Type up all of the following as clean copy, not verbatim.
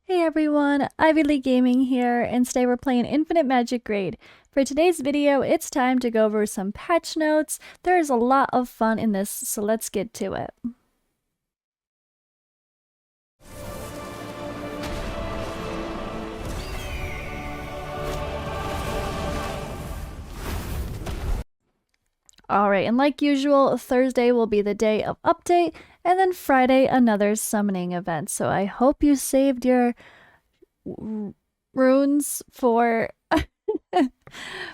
Hey everyone, Ivy League Gaming here, and today we're playing Infinite Magicraid. For today's video, it's time to go over some patch notes. There is a lot of fun in this, so let's get to it. Alright, and like usual, Thursday will be the day of update, and then Friday another summoning event. So I hope you saved your runes for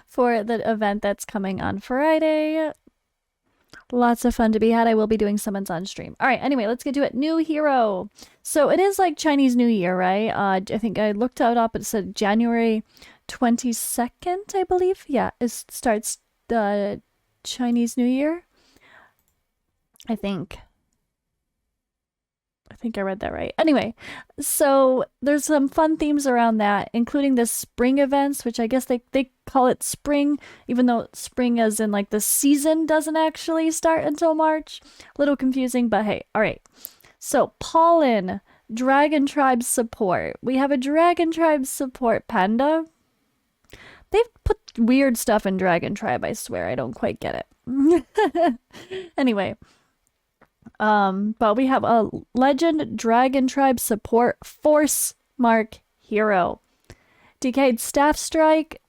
for the event that's coming on Friday. Lots of fun to be had. I will be doing summons on stream. All right, anyway, let's get to it. New hero. So it is like Chinese New Year, right? I think I looked it up. It said January 22nd, I believe. Yeah, it starts the Chinese New Year. I think I read that right. Anyway, so there's some fun themes around that, including the spring events, which I guess they call it spring, even though spring as in like the season doesn't actually start until March. A little confusing, but hey, all right. So Pollen, Dragon Tribe support. We have a Dragon Tribe support panda. They've put weird stuff in Dragon Tribe, I swear. I don't quite get it. Anyway. But we have a Legend Dragon Tribe support Force Mark hero. Decayed Staff Strike.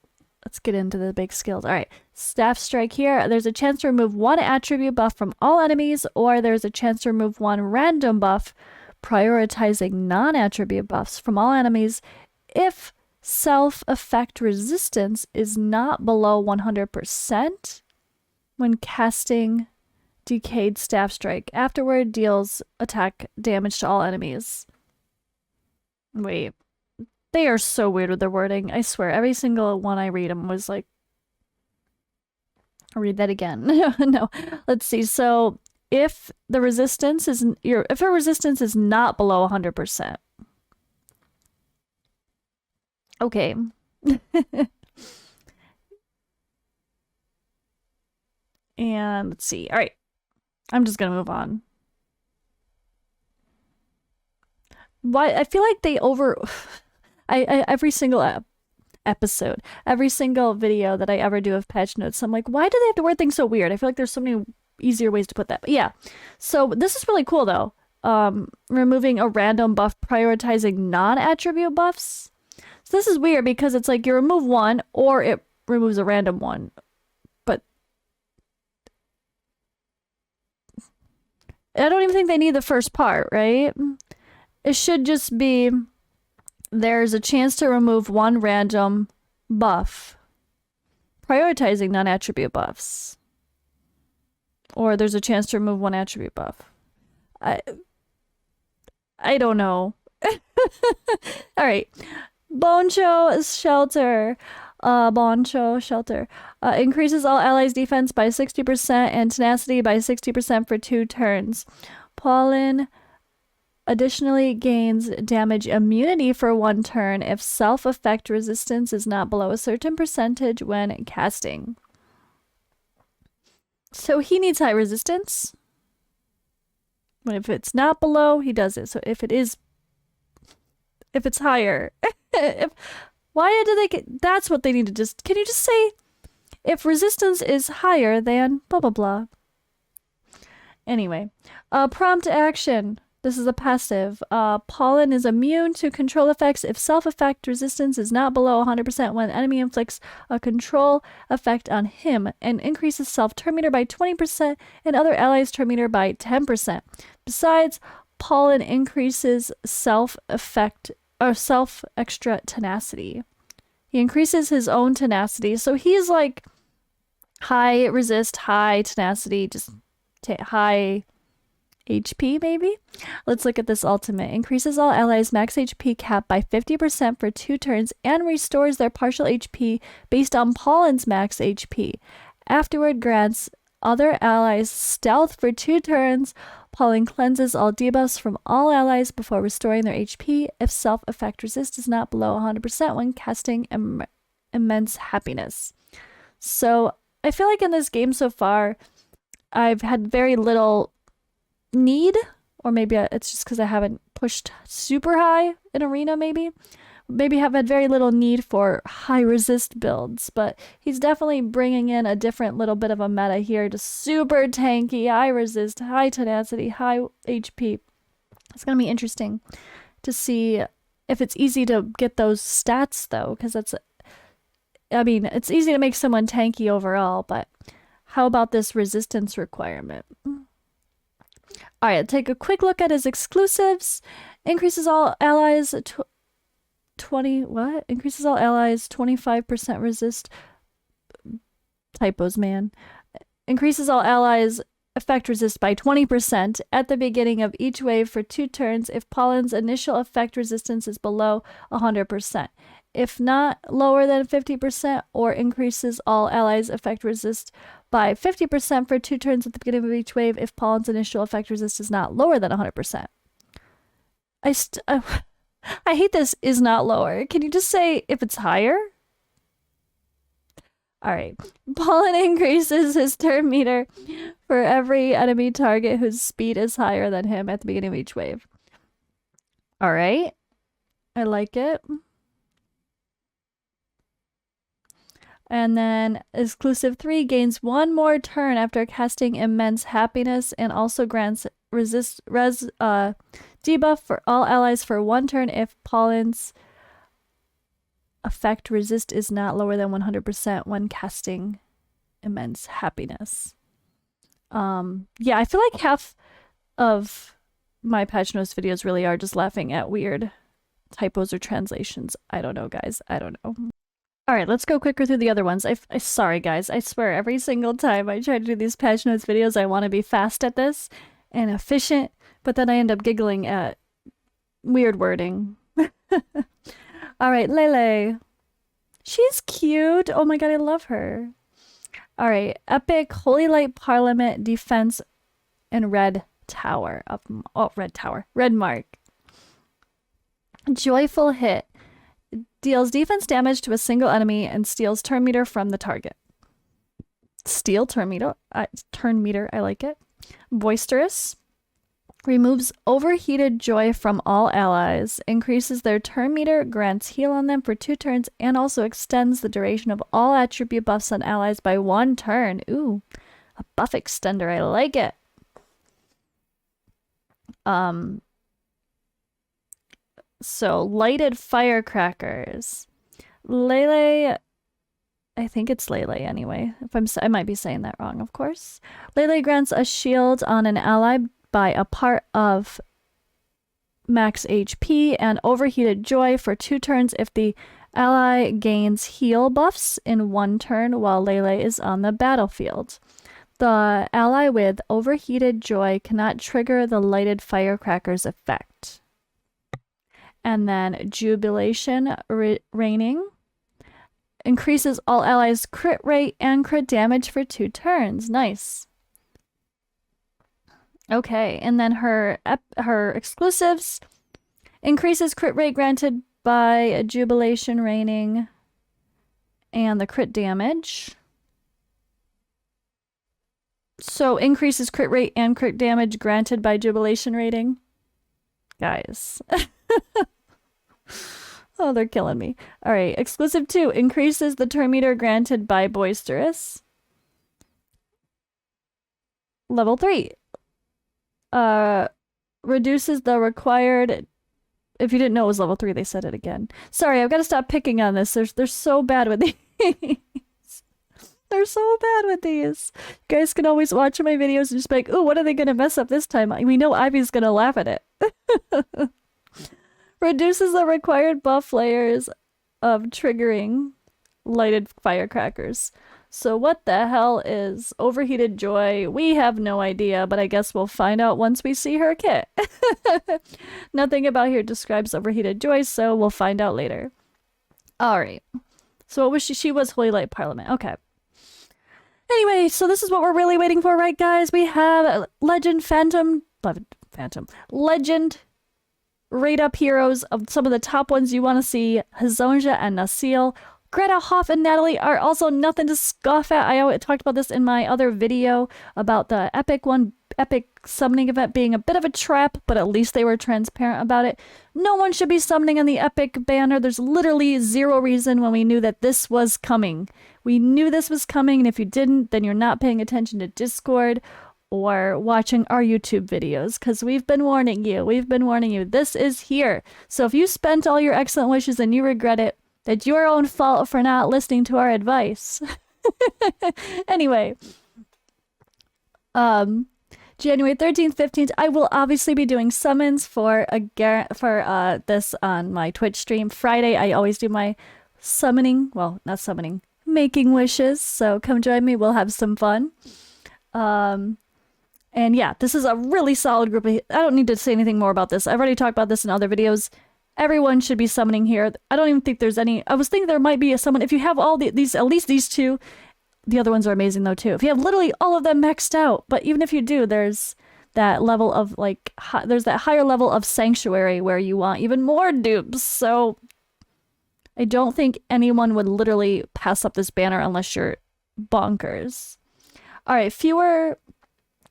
Let's get into the big skills. All right. Staff Strike here. There's a chance to remove one attribute buff from all enemies, or there's a chance to remove one random buff, prioritizing non-attribute buffs from all enemies if self-effect resistance is not below 100% when casting Decayed Staff Strike. Afterward, deals attack damage to all enemies. Wait. They are so weird with their wording. I swear, every single one I read them was like... I'll read that again. No. Let's see. So, if the resistance is... if a resistance is not below 100%. Okay. And let's see. All right. I'm just gonna move on. Why? I feel like they every single episode, every single video that I ever do of patch notes, I'm like, why do they have to word things so weird? I feel like there's so many easier ways to put that. But yeah, so this is really cool though. Removing a random buff, prioritizing non-attribute buffs. So this is weird because it's like you remove one or it removes a random one. I don't even think they need the first part, right? It should just be there's a chance to remove one random buff, prioritizing non-attribute buffs. Or there's a chance to remove one attribute buff. I don't know. All right. Boncho Shelter. Boncho Shelter. Increases all allies' defense by 60% and tenacity by 60% for 2 turns. Pollen additionally gains damage immunity for 1 turn if self-effect resistance is not below a certain percentage when casting. So he needs high resistance. But if it's not below, he does it. So if it's higher, why do they get... That's what they need to just... Can you just say if resistance is higher than blah blah blah? Anyway, prompt action. This is a passive. Pollen is immune to control effects if self-effect resistance is not below 100% when enemy inflicts a control effect on him, and increases self-turn meter by 20% and other allies' turn meter by 10%. Besides, Pollen increases self-effect or self-extra tenacity. He increases his own tenacity, so he's like high resist, high tenacity, just high HP maybe? Let's look at this ultimate. Increases all allies' max HP cap by 50% for 2 turns and restores their partial HP based on Pollen's max HP. Afterward, grants other allies stealth for 2 turns. Pollen cleanses all debuffs from all allies before restoring their HP if self-effect resist is not below 100% when casting immense happiness. So I feel like in this game so far, I've had very little need Or maybe it's just because I haven't pushed super high in arena, maybe. Maybe have had very little need for high resist builds, but he's definitely bringing in a different little bit of a meta here to super tanky, high resist, high tenacity, high HP. It's going to be interesting to see if it's easy to get those stats, though, because I mean, it's easy to make someone tanky overall, but how about this resistance requirement? All right, take a quick look at his exclusives. Increases all allies 25% resist. Typos, man. Increases all allies effect resist by 20% at the beginning of each wave for 2 turns if Pollen's initial effect resistance is below 100%. If not lower than 50%, or increases all allies effect resist by 50% for 2 turns at the beginning of each wave if Pollen's initial effect resist is not lower than 100%. I hate this is not lower. Can you just say if it's higher? Alright. Pollen increases his turn meter for every enemy target whose speed is higher than him at the beginning of each wave. Alright. I like it. And then exclusive 3 gains 1 more turn after casting Immense Happiness, and also grants debuff for all allies for 1 turn if Pollen's effect resist is not lower than 100% when casting Immense Happiness. Yeah, I feel like half of my patch notes videos really are just laughing at weird typos or translations. I don't know, guys. I don't know. All right, let's go quicker through the other ones. Sorry, guys. I swear, every single time I try to do these patch notes videos, I want to be fast at this and efficient, but then I end up giggling at weird wording. All right, Lele. She's cute. Oh my god, I love her. All right, Epic Holy Light Parliament Defense and Red Tower. Red Mark. Joyful Hit. Deals defense damage to a single enemy and steals turn meter from the target. Steal turn meter. I like it. Boisterous. Removes overheated joy from all allies. Increases their turn meter. Grants heal on them for 2 turns. And also extends the duration of all attribute buffs on allies by 1 turn. Ooh. A buff extender. I like it. So, lighted firecrackers. Lele, I think it's Lele anyway. I might be saying that wrong, of course. Lele grants a shield on an ally by a part of max HP and overheated joy for 2 turns if the ally gains heal buffs in 1 turn while Lele is on the battlefield. The ally with overheated joy cannot trigger the lighted firecrackers effect. And then Jubilation Raining. Increases all allies' crit rate and crit damage for 2 turns. Nice. Okay, and then her exclusives. Increases crit rate granted by Jubilation Raining and the crit damage. So increases crit rate and crit damage granted by Jubilation Rating. Guys. Oh, they're killing me. All right, exclusive 2 increases the turn meter granted by Boisterous. Level 3 reduces the required. If you didn't know it was level 3, they said it again. Sorry, I've got to stop picking on this. They're so bad with these. They're so bad with these. You guys can always watch my videos and just be like, "Oh, what are they gonna mess up this time?" We know Ivy's gonna laugh at it. Reduces the required buff layers of triggering lighted firecrackers. So what the hell is overheated joy? We have no idea, but I guess we'll find out once we see her kit. Nothing about here describes overheated joy, so we'll find out later. Alright. So what was she? She was Holy Light Parliament. Okay. Anyway, so this is what we're really waiting for, right, guys? We have Legend rate up heroes of some of the top ones you want to see. Hazonja and Nasil. Greta, Hoff, and Natalie are also nothing to scoff at. I talked about this in my other video about the epic one, epic summoning event being a bit of a trap, but at least they were transparent about it. No one should be summoning on the epic banner. There's literally zero reason when we knew that this was coming. We knew this was coming, and if you didn't, then you're not paying attention to Discord or watching our YouTube videos, because we've been warning you. We've been warning you. This is here. So if you spent all your excellent wishes and you regret it, that's your own fault for not listening to our advice. Anyway, January 13th, 15th, I will obviously be doing summons for this on my Twitch stream. Friday, I always do my summoning. Well, not summoning, making wishes. So come join me. We'll have some fun. And yeah, this is a really solid group. I don't need to say anything more about this. I've already talked about this in other videos. Everyone should be summoning here. I don't even think there's any. I was thinking there might be a summon. If you have all these, at least these two, the other ones are amazing though too. If you have literally all of them maxed out, but even if you do, there's that level of like, there's that higher level of sanctuary where you want even more dupes. So I don't think anyone would literally pass up this banner unless you're bonkers. All right, fewer.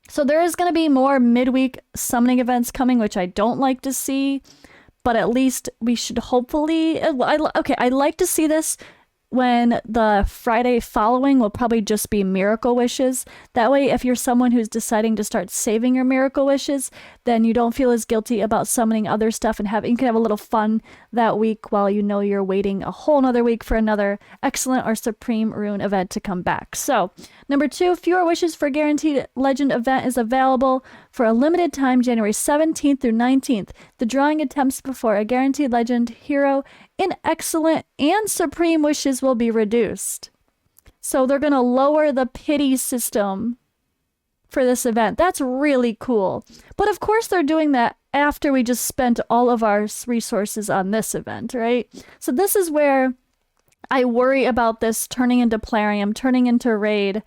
So there is going to be more midweek summoning events coming, which I don't like to see. But at least we should hopefully... Okay, I like to see this when the Friday following will probably just be miracle wishes. That way, if you're someone who's deciding to start saving your miracle wishes, then you don't feel as guilty about summoning other stuff, and you can have a little fun that week while you know you're waiting a whole nother week for another excellent or supreme rune event to come back. So, number 2, fewer wishes for guaranteed legend event is available for a limited time, January 17th through 19th. The drawing attempts before a guaranteed legend hero in excellent and supreme wishes will be reduced. So they're going to lower the pity system for this event. That's really cool. But of course they're doing that after we just spent all of our resources on this event, right? So this is where I worry about this turning into Plarium, turning into Raid.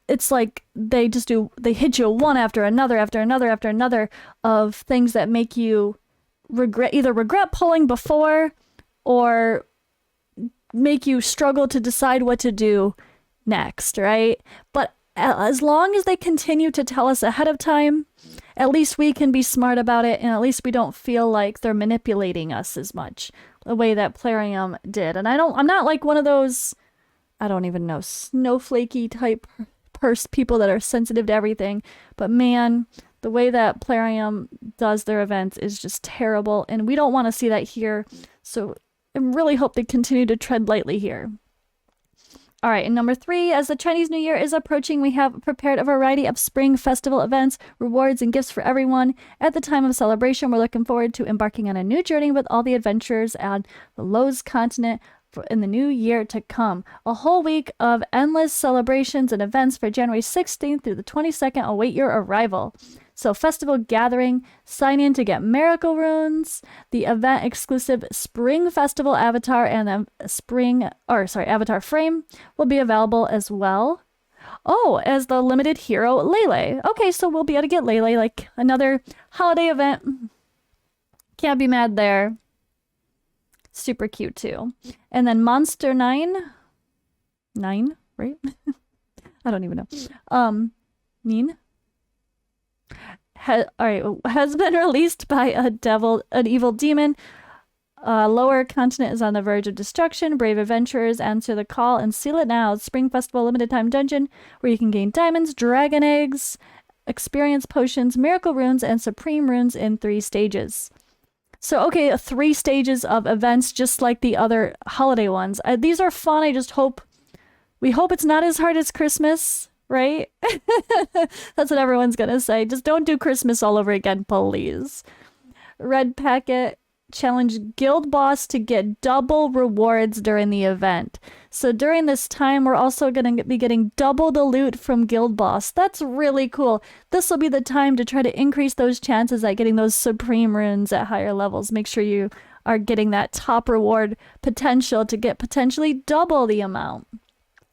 It's like they hit you one after another of things that make you regret pulling before, or make you struggle to decide what to do next, right? But as long as they continue to tell us ahead of time, at least we can be smart about it, and at least we don't feel like they're manipulating us as much the way that Plarium did. And I'm not like one of those, I don't even know, snowflakey type people that are sensitive to everything, but man, the way that Plarium does their events is just terrible, and we don't want to see that here. So I really hope they continue to tread lightly here. All right, and number 3, as the Chinese New Year is approaching, we have prepared a variety of spring festival events, rewards, and gifts for everyone. At the time of celebration, we're looking forward to embarking on a new journey with all the adventures on the Lowe's continent in the new year to come. A whole week of endless celebrations and events for January 16th through the 22nd await your arrival. So festival gathering, sign in to get miracle runes, the event exclusive spring festival avatar and the avatar frame will be available as well. Oh, as the limited hero Lele. Okay, so we'll be able to get Lele, like another holiday event. Can't be mad there. Super cute too. And then Monster 9, right? I don't even know. Nine? Has been released by an evil demon. Lower continent is on the verge of destruction. Brave adventurers answer the call and seal it now. Spring Festival limited time dungeon where you can gain diamonds, dragon eggs, experience potions, miracle runes, and supreme runes in 3 stages. So, okay, 3 stages of events just like the other holiday ones. These are fun. We hope it's not as hard as Christmas, right? That's what everyone's gonna say. Just don't do Christmas all over again, please. Red packet. Challenge guild boss to get double rewards during the event. So during this time, we're also going to be getting double the loot from guild boss. That's really cool. This will be the time to try to increase those chances at getting those supreme runes at higher levels. Make sure you are getting that top reward potential to get potentially double the amount.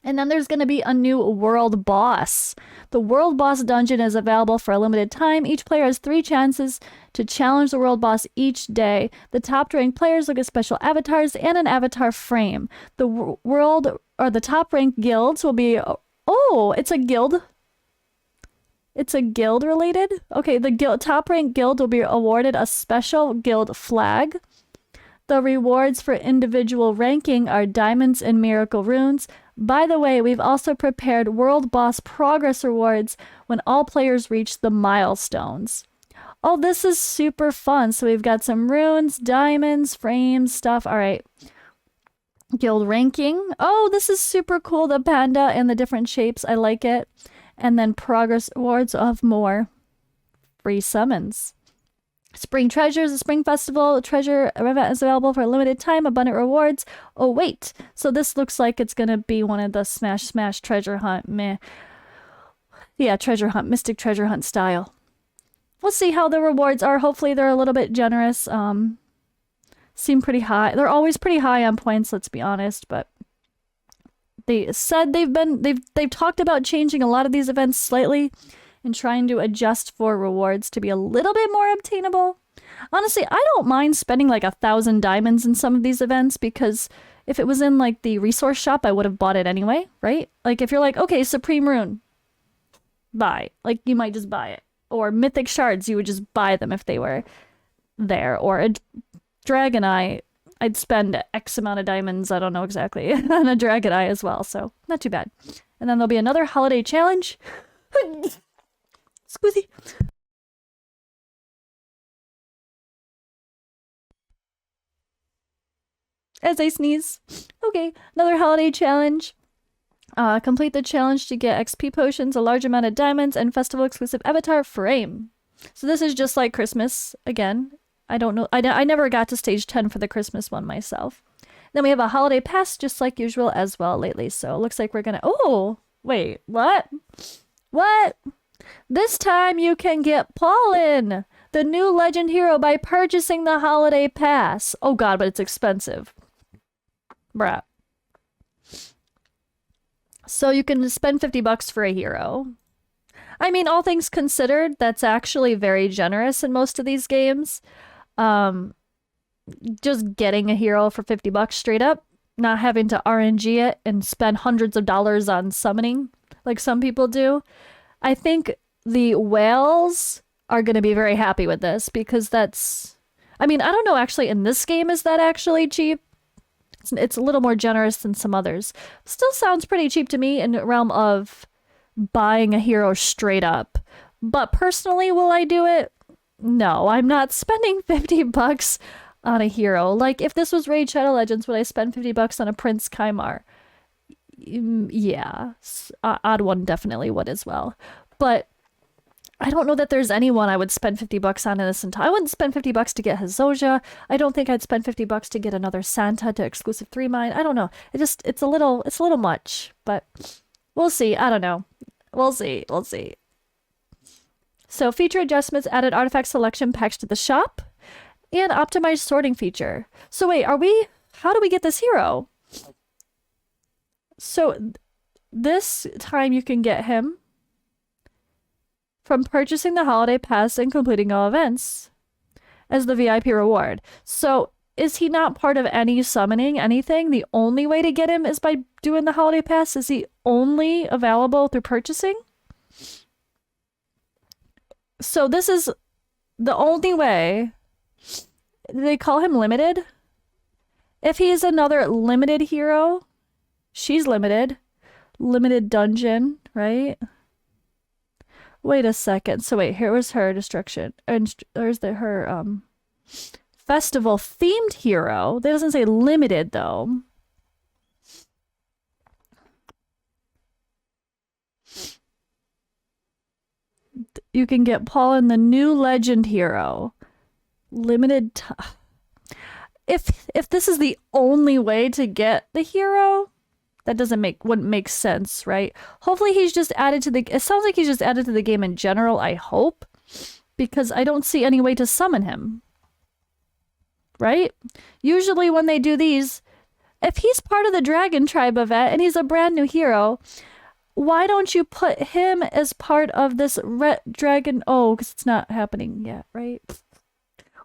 And then there's going to be a new world boss. The world boss dungeon is available for a limited time. Each player has 3 chances to challenge the world boss each day. The top ranked players will get special avatars and an avatar frame. The top ranked guilds will be... Oh, it's a guild. It's a guild related. Okay, the guild top rank guild will be awarded a special guild flag. The rewards for individual ranking are diamonds and miracle runes. By the way, we've also prepared world boss progress rewards when all players reach the milestones. Oh, this is super fun. So we've got some runes, diamonds, frames, stuff. All right. Guild ranking. Oh, this is super cool. The panda and the different shapes. I like it. And then progress awards of more free summons. Spring treasures, the spring festival treasure event is available for a limited time. Abundant rewards. Oh, wait. So this looks like it's going to be one of the smash treasure hunt. Meh. Yeah, treasure hunt, mystic treasure hunt style. We'll see how the rewards are. Hopefully they're a little bit generous. Seem pretty high. They're always pretty high on points, let's be honest, but they said they've talked about changing a lot of these events slightly and trying to adjust for rewards to be a little bit more obtainable. Honestly, I don't mind spending like 1,000 diamonds in some of these events because if it was in like the resource shop, I would have bought it anyway, right? Like if you're like, okay, Supreme Rune, buy. Like you might just buy it. Or Mythic Shards, you would just buy them if they were there. Or a Dragon Eye, I'd spend X amount of diamonds, I don't know exactly, on a Dragon Eye as well, so not too bad. And then there'll be another holiday challenge. Squizzy. As I sneeze. Okay, another holiday challenge. Complete the challenge to get XP potions, a large amount of diamonds, and festival exclusive avatar frame. So this is just like Christmas again. I don't know. I never got to stage 10 for the Christmas one myself. Then we have a holiday pass just like usual as well lately. So it looks like we're gonna... Oh, wait, what? What? This time you can get Pollen, the new legend hero, by purchasing the holiday pass. Oh god, but it's expensive. Bruh. So you can spend 50 bucks for a hero. I mean, all things considered, that's actually very generous in most of these games. Just getting a hero for 50 bucks straight up, not having to RNG it and spend hundreds of dollars on summoning like some people do. I think the whales are going to be very happy with this because that's... I mean, I don't know actually in this game is that actually cheap? It's a little more generous than some others. Still sounds pretty cheap to me in the realm of buying a hero straight up. But personally, will I do it? No, I'm not spending 50 bucks on a hero. Like, if this was Raid Shadow Legends, would I spend 50 bucks on a Prince Kaimar? Yeah. Odd One definitely would as well. But I don't know that there's anyone I would spend 50 bucks on in this entire... I wouldn't spend 50 bucks to get Hazoja. I don't think I'd spend 50 bucks to get another Santa to exclusive 3 mine. I don't know. It's a little much, but we'll see. I don't know. We'll see. So feature adjustments, added artifact selection packs to the shop, and optimized sorting feature. So wait, how do we get this hero? So this time you can get him from purchasing the holiday pass and completing all events as the VIP reward. So is he not part of any summoning, anything? The only way to get him is by doing the holiday pass? Is he only available through purchasing? So this is the only way. They call him limited. If he's another limited hero, she's limited. Limited dungeon, right? Wait a second. So wait, here was her destruction. And there's her festival themed hero. That doesn't say limited though. You can get Pollen, the new legend hero. Limited if this is the only way to get the hero, that wouldn't make sense, right? Hopefully he's just added to it sounds like he's just added to the game in general, I hope, because I don't see any way to summon him. Right? Usually when they do these, if he's part of the Dragon Tribe event and he's a brand new hero, why don't you put him as part of this dragon? Oh, because it's not happening yet, right?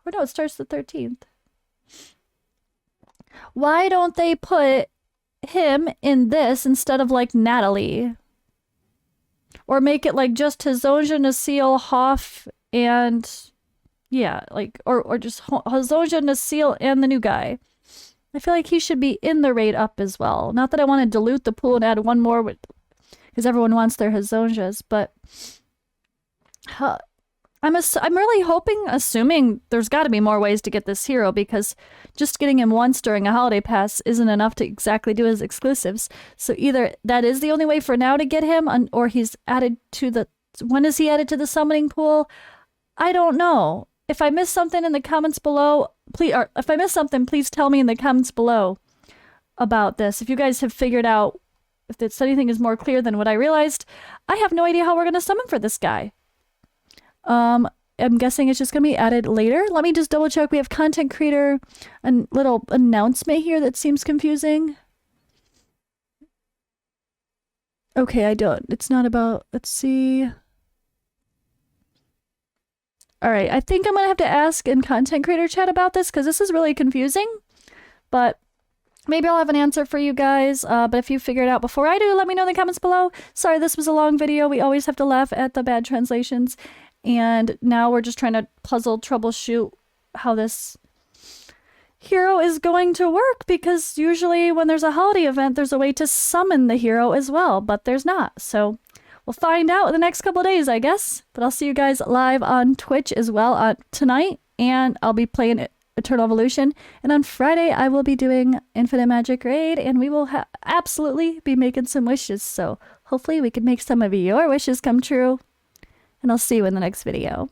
Or no, it starts the 13th. Why don't they put him in this instead of like Natalie? Or make it like just Hazonja, Nasil, Hoff, and yeah, like or just Hazonja, Nasil, and the new guy. I feel like he should be in the rate up as well. Not that I want to dilute the pool and add one more because everyone wants their Hazonjas, but I'm really hoping, assuming there's got to be more ways to get this hero, because just getting him once during a holiday pass isn't enough to exactly do his exclusives. So either that is the only way for now to get him, or he's added to the... When is he added to the summoning pool? I don't know. If I missed something in the comments below, please, or if I missed something, please tell me in the comments below about this. If you guys have figured out if it's anything is more clear than what I realized, I have no idea how we're going to summon for this guy. I'm guessing it's just going to be added later. Let me just double check. We have content creator, a little announcement here that seems confusing. Okay, it's not about, let's see. All right, I think I'm going to have to ask in content creator chat about this because this is really confusing, but maybe I'll have an answer for you guys. But if you figure it out before I do, let me know in the comments below. Sorry, this was a long video. We always have to laugh at the bad translations. And now we're just trying to troubleshoot how this hero is going to work, because usually when there's a holiday event, there's a way to summon the hero as well, but there's not. So we'll find out in the next couple of days, I guess. But I'll see you guys live on Twitch as well tonight, and I'll be playing Eternal Evolution. And on Friday, I will be doing Infinite Magicraid, and we will absolutely be making some wishes. So hopefully we can make some of your wishes come true. And I'll see you in the next video.